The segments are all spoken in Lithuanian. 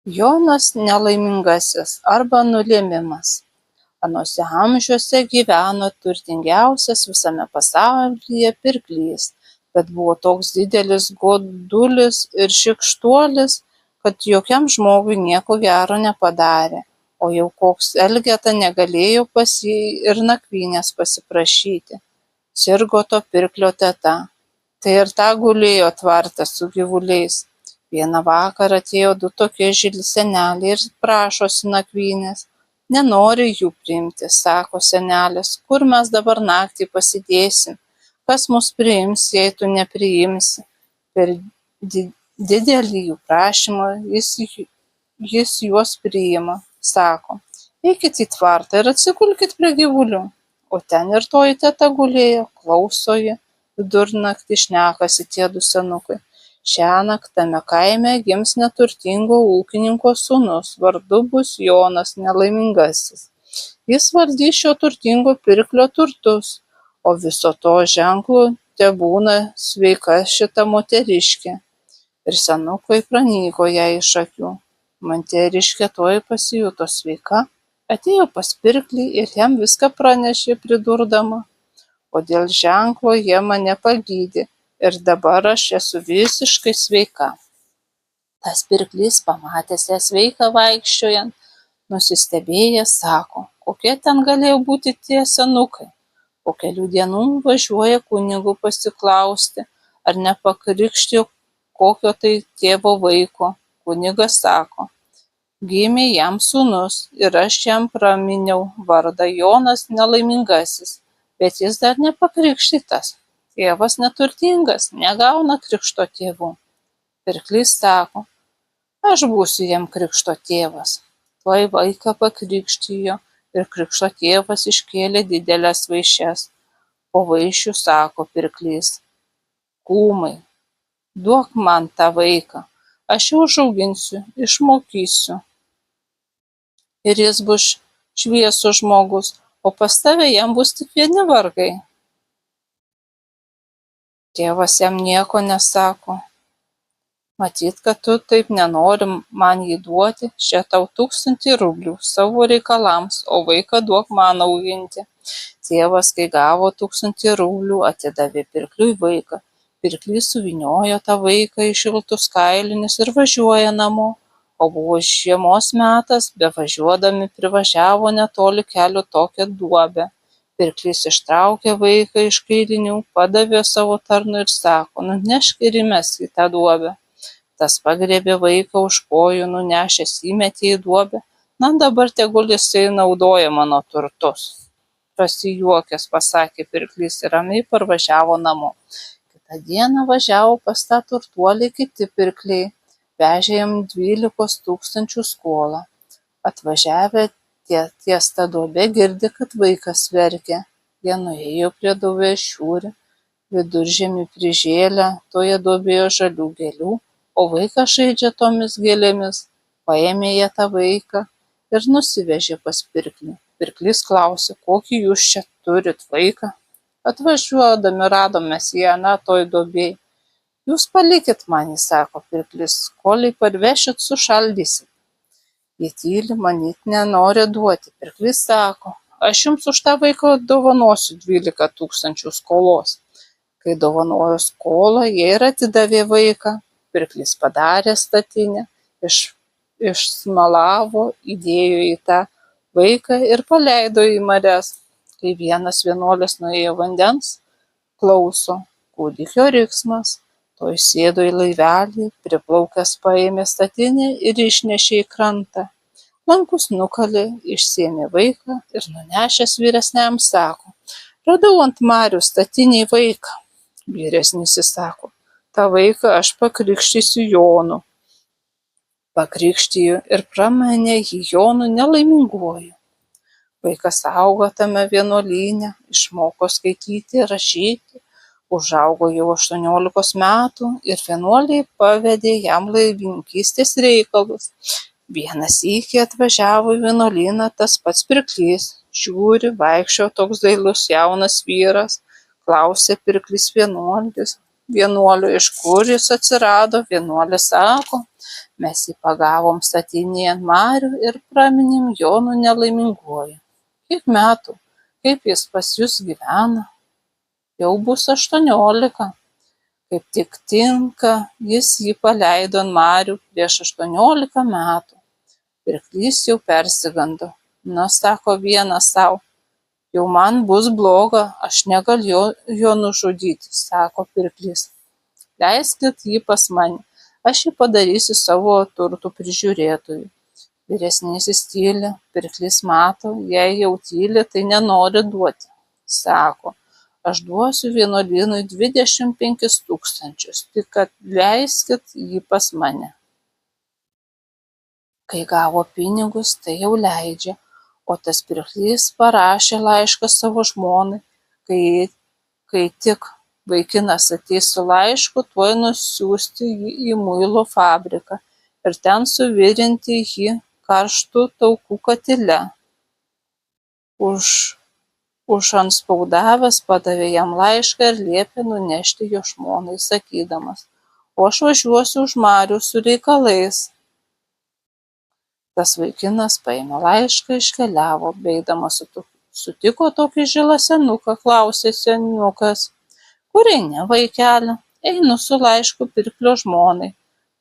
Jonas nelaimingasis arba nulėmimas. Anuose amžiuose gyveno turtingiausias visame pasaulyje pirklys, bet buvo toks didelis godulis ir šykštuolis, kad jokiam žmogui nieko gero nepadarė, o jau koks elgeta negalėjo pas jį ir nakvynės pasiprašyti. Sirgo to pirklio teta. Tai ir ta gulėjo tvarte su gyvuliais. Vieną vakarą atėjo du tokie žili seneliai ir prašosi nakvynės. Nenori jų priimti, sako senelis, kur mes dabar naktį pasidėsim, kas mus priims, jei tu nepriimsi. Per didelį jų prašymą jis juos priima, sako, eikit į tvartą ir atsigulkit prie gyvulių. O ten ir toji teta gulėjo, klauso ji, vidurnaktį šnekasi tie du senukai. Šiąnakt tame kaime gims neturtingo ūkininko sūnus, vardu bus Jonas nelaimingasis. Jis valdys šio turtingo pirklio turtus, o viso to ženklu tebūna sveika šita moteriškė. Ir senukai pranyko jai iš akių. Moteriškė tuoj pasijuto sveika, atėjo pas pirklį ir jam viską pranešė pridurdama. O dėl ženklo jie mane pagydė. Ir dabar aš esu visiškai sveika. Tas pirklys pamatęs ją sveiką vaikščiojant, nusistebėjęs sako, kokie ten galėjo būti tie senukai. Po kelių dienų važiuoja kunigu pasiklausti, ar nepakrikštijo kokio tai tėvo vaiko. Kunigas sako, gimė jam sūnus ir aš jam praminiau vardą Jonas nelaimingasis, bet jis dar nepakrikštytas. Tėvas neturtingas, negauna krikšto tėvų. Pirklys sako, aš būsiu jam krikšto tėvas. Tuoj vaiką pakrikštijo ir krikšto tėvas iškėlė didelės vaišes. Po vaišių sako pirklys, kūmai, duok man tą vaiką, aš jau užauginsiu, išmokysiu. Ir jis bus šviesus žmogus, o pas tave jam bus tik vieni vargai. Tėvas jam nieko nesako. Matyt, kad tu taip nenori man jį duoti, čia tau 1000 rublių savo reikalams, o vaiką duok man auginti. Tėvas, kai gavo 1000 rublių, atidavė pirkliui vaiką. Pirklys suvyniojo tą vaiką į šiltus kailinius ir važiuoja namo. O buvo žiemos metas, bevažiuodami privažiavo netoli kelio tokią duobę. Pirklys ištraukė vaiką iš kailinių, padavė savo tarnui ir sako, nunešk ir įmesk į tą duobę. Tas pagriebė vaiką už kojų, nunešęs įmetė į duobę. Na dabar tegul jisai naudoja mano turtus. Prasijuokęs, pasakė pirklys ir ramiai parvažiavo namo. Kitą dieną važiavo pas tą turtuolį kiti pirkliai. Vežė jam 12 000 skolą. Atvažiavę ties ta duobė girdi, kad vaikas verkia. Jie nuėjo prie duobės, žiūri, viduržemį prižėlę, toje duobėje žalių gėlių, o vaikas žaidžia tomis gėlėmis. Paėmė jie tą vaiką ir nusivežė pas pirklį. Pirklys klausė, kokį jūs čia turit vaiką? Atvažiuodami radome sieną toj duobėj. Jūs palikit man, jis sako pirklys, kol parvešit sušaldysit. Jie tyli, manyt nenori duoti. Pirklys sako, aš jums už tą vaiką dovanosiu 12 000 skolos. Kai dovanojo skolą, jie ir atidavė vaiką. Pirklys padarė statinę, išsmalavo, įdėjo į tą vaiką ir paleido į marias. Kai vienas vienuolis nuėjo vandens, klauso kūdikio riksmas. Tuoj sėdo į laivelį, priplaukęs paėmė statinę ir išnešė į krantą. Lankus nukalė, išsėmė vaiką ir nunešęs vyresniam sako, radau ant marių statinėj vaiką. Vyresnysis sako, tą vaiką aš pakrikštysiu Jonu. Pakrikštijo ir pramanė jį Jonu nelaiminguoju. Vaikas augo tame vienuolyne, išmoko skaityti ir rašyti. Užaugo jau 18 metų ir vienuoliai pavedė jam laivininkystės reikalus. Vieną sykį atvažiavo į vienuolyną tas pats pirklys. Žiūri, vaikščiojo toks dailus jaunas vyras. Klausė pirklys vienuolis, vienuolio, iš kur jis atsirado. Vienuolis sako, mes jį pagavom statinėje ant marių ir praminėm Jonu nelaiminguoju. Kiek metų, kaip jis pas jus gyvena? Jau bus 18. Kaip tik tinka, jis jį paleido ant marių prieš 18 metų. Pirklys jau persigando. Na, sako vienas sau, jau man bus bloga, aš negaliu jo nužudyti, sako pirklys. Leiskit jį pas mane, aš jį padarysiu savo turtų prižiūrėtoju. Vyresnysis tyli, pirklys mato, jei jau tyli, tai nenori duoti. Sako, aš duosiu vienuolynui 25 000, tik kad leiskit jį pas mane. Kai gavo pinigus, tai jau leidžia, o tas pirklys parašė laišką savo žmonai, kai tik vaikinas ateis su laišku, tuoj nusiųsti jį į muilo fabriką ir ten suvirinti jį karštų taukų katile. Užantspaudavęs padavė jam laišką ir liepė nunešti jo žmonai, sakydamas, o aš važiuosiu už marių su reikalais. Tas vaikinas paėmė laišką, iškeliavo, beidamas sutiko tokį žilą senuką, klausė senukas, kur eini, vaikeli? Einu su laišku pirklio žmonai.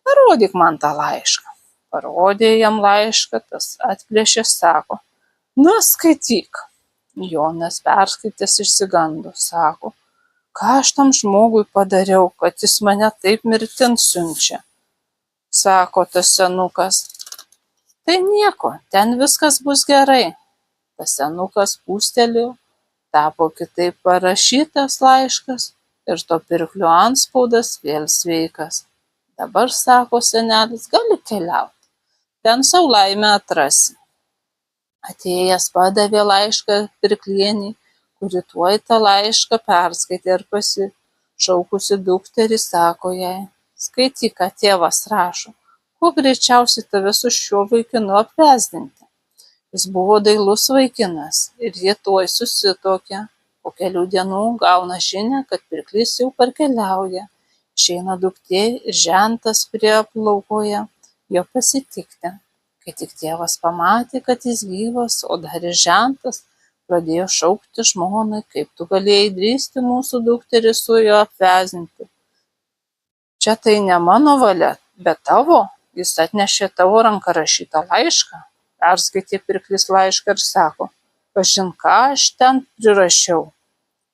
Parodyk man tą laišką. Parodė jam laišką, tas atplėšė, sako, na, skaityk. Jonas perskaitęs išsigando, sako, ką aš tam žmogui padariau, kad jis mane taip mirtin siunčia. Sako tas senukas, tai nieko, ten viskas bus gerai. Tas senukas pūstelėjo, tapo kitaip parašytas laiškas ir to pirklio antspaudas vėl sveikas. Dabar, sako senelis, gali keliauti, ten sau laimę atrasi. Atėjęs padavė laišką pirklienei, kuri tuoj tą laišką perskaitė ir pasišaukusi dukterį sako jai, skaityk, ką tėvas rašo. Kuo greičiausiai tave su šiuo vaikinu apvesdinti. Jis buvo dailus vaikinas ir jie tuoj susituokė. Po kelių dienų gauna žinią, kad pirklys jau parkeliauja. Išeina duktė ir žentas prie plaukoje jo pasitikti. Kai tik tėvas pamatė, kad jis gyvas, o dar ir žentas, pradėjo šaukti žmonai, kaip tu galėjai drįsti mūsų dukterį su juo apvesdinti. Čia tai ne mano valia, bet tavo. Jis atnešė tavo ranka rašytą laišką, perskaitė pirklys laišką ir sako, kažin ką aš ten prirašiau.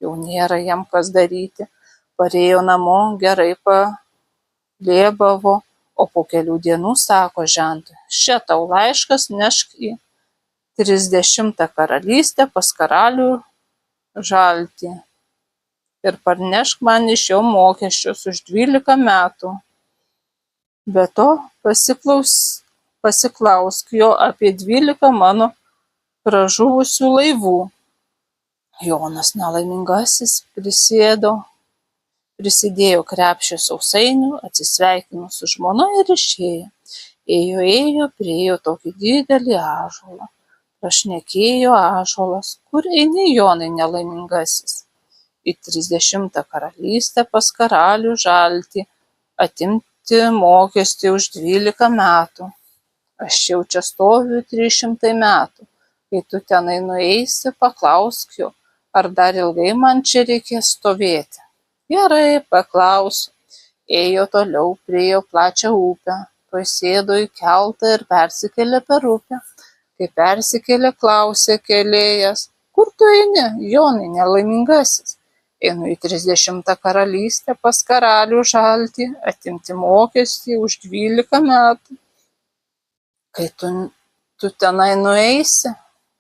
Jau nėra jam kas daryti, parėjo namo, gerai palėbavo, o po kelių dienų sako žentui, še tau laiškas, nešk į 30 karalystę pas karalių žaltį ir parnešk man iš jo mokesčius už 12 metų. Be to, pasiklausk jo apie 12 mano pražuvusių laivų. Jonas nelaimingasis prisidėjo krepšį sausainių, atsisveikino su žmona ir išėjo. Ėjo, priėjo tokį didelį ąžuolą. Prašnekėjo ąžuolas, kur eini, Jonai nelaimingasis? Į 30 karalystę pas karalių žaltį atimti mokestį už 12 metų. Aš jau čia stoviu 300 metų. Kai tu tenai nueisi, paklausk jo, ar dar ilgai man čia reikės stovėti. Gerai, paklausiu. Ėjo toliau, priėjo plačią upę, tuoj sėdo į keltą ir persikėlė per upę. Kai persikėlė, klausė kelėjas, kur tu eini, Jonai nelaimingasis? Einu į 30 karalystę pas karalių žaltį atimti mokestį už 12 metų. Kai tu tenai nueisi,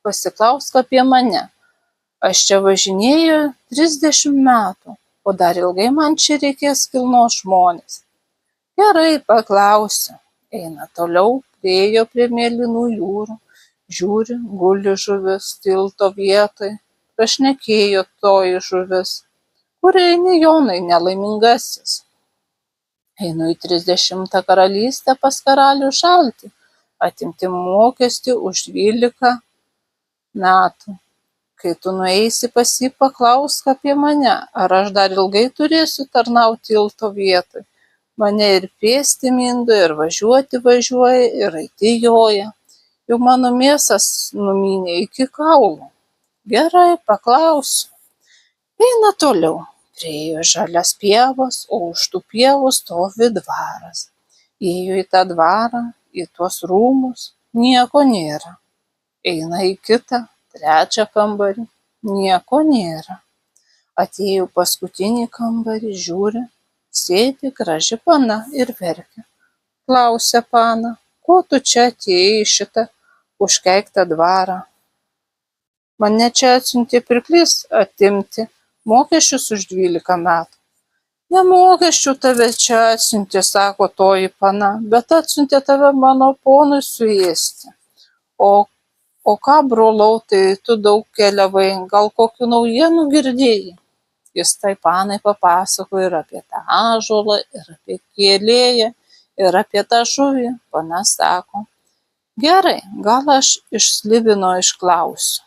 pasiklausk apie mane. Aš čia važinėju 30 metų, o dar ilgai man čia reikės kilnot žmones. Gerai, paklausiu. Eina toliau, priėjo prie mėlynų jūrų, žiūri, guli žuvis tilto vietoj, prašnekėjo toji žuvis. Kur eini, Jonai nelaimingasis? Einu į 30 karalystę pas karalių žaltį atimti mokestį už 12 metų. kai tu nueisi pas jį, paklausk apie mane, ar aš dar ilgai turėsiu tarnauti tilto vietoj. Mane ir pėsti mindo, ir važiuoti važiuoja, ir eiti joja. Jau mano mėsas numynė iki kaulų. Gerai, paklausiu. Eina toliau. Priėjo žalias pievas, o už tų pievų stovi dvaras. Įėjo į tą dvarą, į tuos rūmus, nieko nėra. Eina į kitą, trečią kambarį, nieko nėra. Atėjo paskutinį kambarį, žiūri, sėdi graži pana ir verkia. Klausia pana, ko tu čia atėjai į šitą užkeiktą dvarą? Mane čia atsiuntė pirklys atimti mokesčius už 12 metų. Ne mokesčių tave čia atsiuntė, sako toji pana, bet atsiuntė tave mano ponui suėsti. O ką, brolau, tai tu daug keliavai, gal kokių naujienų girdėjai? Jis tai panai papasakojo ir apie tą ąžuolą, ir apie kėlėją, ir apie tą žuvį. Pana sako, gerai, gal aš iš slibino išklausiu.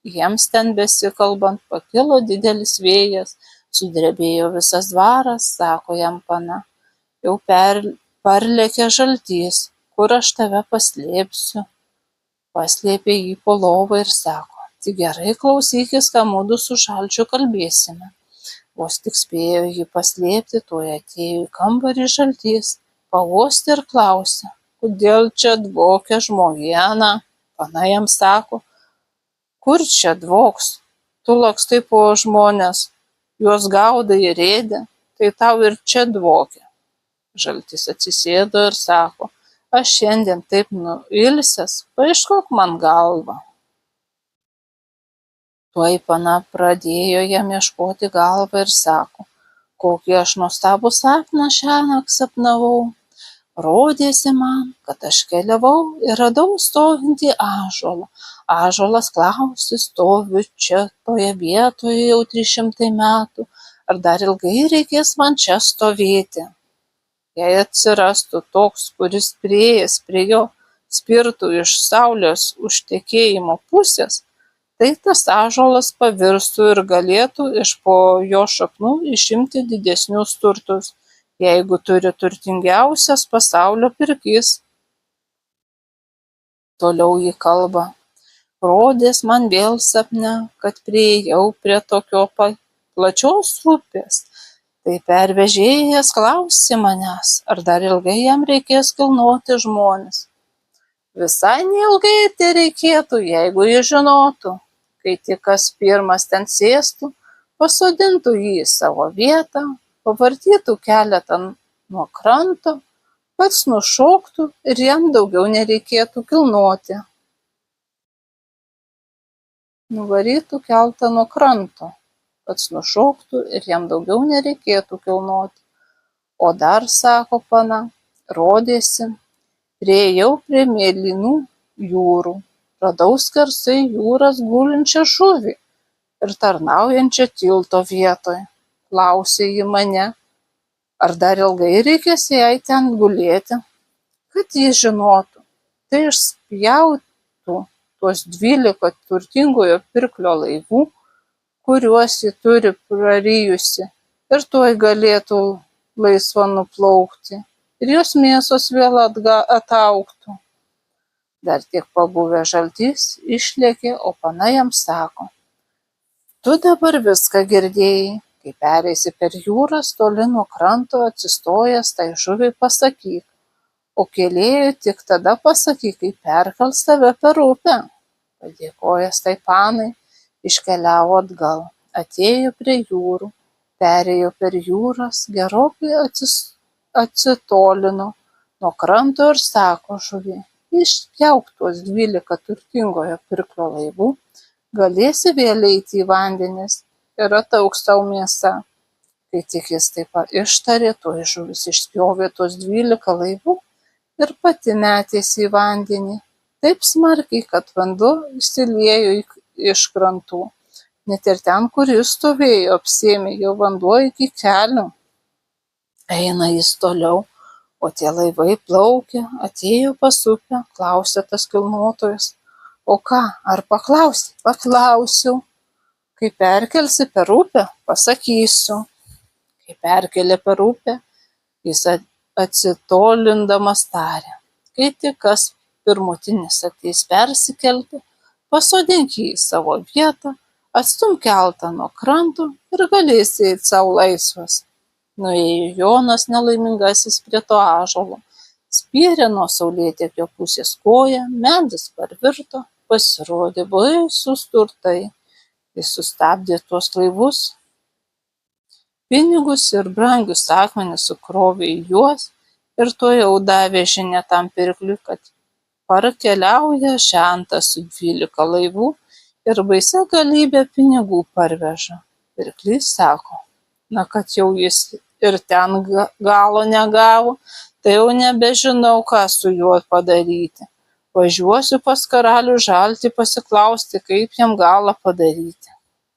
Jiems ten besikalbant pakilo didelis vėjas, sudrebėjo visas dvaras, sako jam pana, jau parlėkė žaltys, kur aš tave paslėpsiu. Paslėpė jį po lovą ir sako, tik gerai klausykis, ką mudu su Žalčiu kalbėsime. Vos tik spėjo jį paslėpti, tuoj atėjo į kambarį žaltys, pauostė ir klausė, kodėl čia dvokia žmogiena? Pana jam sako, kur čia dvoks? Tu lakstai po žmones, juos gaudai ir ėdi, tai tau ir čia dvokia. Žaltis atsisėdo ir sako, aš šiandien taip nuilsęs, paieškok man galvą. Tuoj pana pradėjo jam ieškoti galvą ir sako, kokį aš nuostabų sapną šiąnakt sapnavau. Rodėsi man, kad aš keliavau ir radau stovintį ąžuolą. Ąžuolas klausė, stoviu čia toje vietoje jau 300 metų, ar dar ilgai reikės man čia stovėti? Jei atsirastų toks, kuris priėjęs prie jo spirtų iš saulės užtekėjimo pusės, tai tas ąžuolas pavirstų ir galėtų iš po jo šaknų išimti didesnius turtus, jeigu turi turtingiausias pasaulio pirklys. Toliau jį kalba. Rodės man vėl sapne, kad priėjau prie tokio plačios upės. Tai pervežėjas klausė manęs, ar dar ilgai jam reikės kilnoti žmones. Visai neilgai tai reikėtų, jeigu jis žinotų, kai tik kas pirmas ten sėstų, pasodintų jį į savo vietą, pavartytų keletą nuo kranto, pats nušoktų ir jam daugiau nereikėtų kilnoti. Nuvarytų keltą nuo kranto, pats nušoktų ir jam daugiau nereikėtų kilnoti. O dar, sako pana, rodėsi, priėjau prie mėlynų jūrų, radau skersai jūras gulinčią žuvį ir tarnaujančią tilto vietoj. Klausė ji mane, ar dar ilgai reikės jai ten gulėti, kad jis žinotų, tai išspjautų tuos 12 turtingojo pirklio laivų, kuriuos ji turi prarijusi, ir tuoj galėtų laisva nuplaukti, ir jos mėsos vėl ataugtų. Dar tiek pabuvę žaltys išlėkė, o pana jam sako, tu dabar viską girdėjai, kai pereisi per jūras toli nuo kranto, atsistojęs tai žuviai pasakyk, o kėlėjui tik tada pasakyk, kai perkels tave per upę. Padėkojęs tai panai, iškeliavo atgal, atėjo prie jūrų, perėjo per jūras, gerokai atsitolino nuo kranto ir sako žuviai, išpjauk tuos 12 turtingojo pirklio laivų, galėsi vėl eiti į vandenis ir ataugs tau mėsa. Kai tik jis taip ištarė, tuoj žuvis išspjovė tuos 12 laivų ir pati metėsi į vandenį, taip smarkiai, kad vanduo išsiliejo iš krantų. Net ir ten, kur jis stovėjo, apsėmė jau vanduo iki kelių. Eina jis toliau, o tie laivai plaukia, atėjo pas upę, klausė tas kilnotojas, O ką, ar paklausi? Paklausiu. Kai perkelsi per upę, pasakysiu. Kai perkelė per upę, jis atsitolindamas tarė: kai tik kas pirmutinis ateis persikelti, pasodink jį į savo vietą, atstumk keltą nuo kranto ir galėsi eiti sau laisvas. Nuėjo Jonas nelaimingasis prie to ąžuolo, spyrė nuo saulėtekio pusės koją, medis parvirto, pasirodė baisūs turtai. Jis sustabdė tuos laivus, pinigus ir brangius akmenis sukrovė į juos ir tuojau davė žinią tam pirkliui, kad parkeliauja žentas su 12 laivų ir baisia galybe pinigų parveža. Pirklys sako: na, kad jau jis ir ten galo negavo, tai jau nebežinau, ką su juo padaryti. Važiuosiu pas karalių žaltį pasiklausti, kaip jam galą padaryti.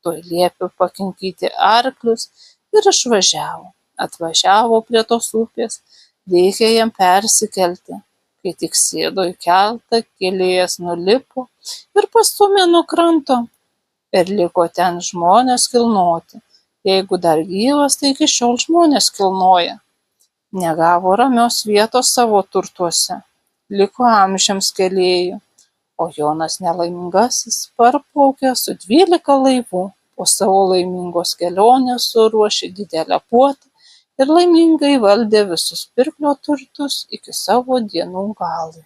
Tuoj liepiu pakinkyti arklius ir išvažiavo. Atvažiavo prie tos upės, reikia jam persikelti. Kai tik sėdo į keltą, kėlėjas nulipo ir pastūmė nuo kranto. Ir liko ten žmonės kilnoti. Jeigu dar gyvas, tai iki šiol žmonės kilnoja. Negavo ramios vietos savo turtuose, liko amžiams kėlėju, o Jonas nelaimingasis parplaukė su 12 laivų. Po savo laimingos kelionės suruošė didelę puotą ir laimingai valdė visus pirklio turtus iki savo dienų galo.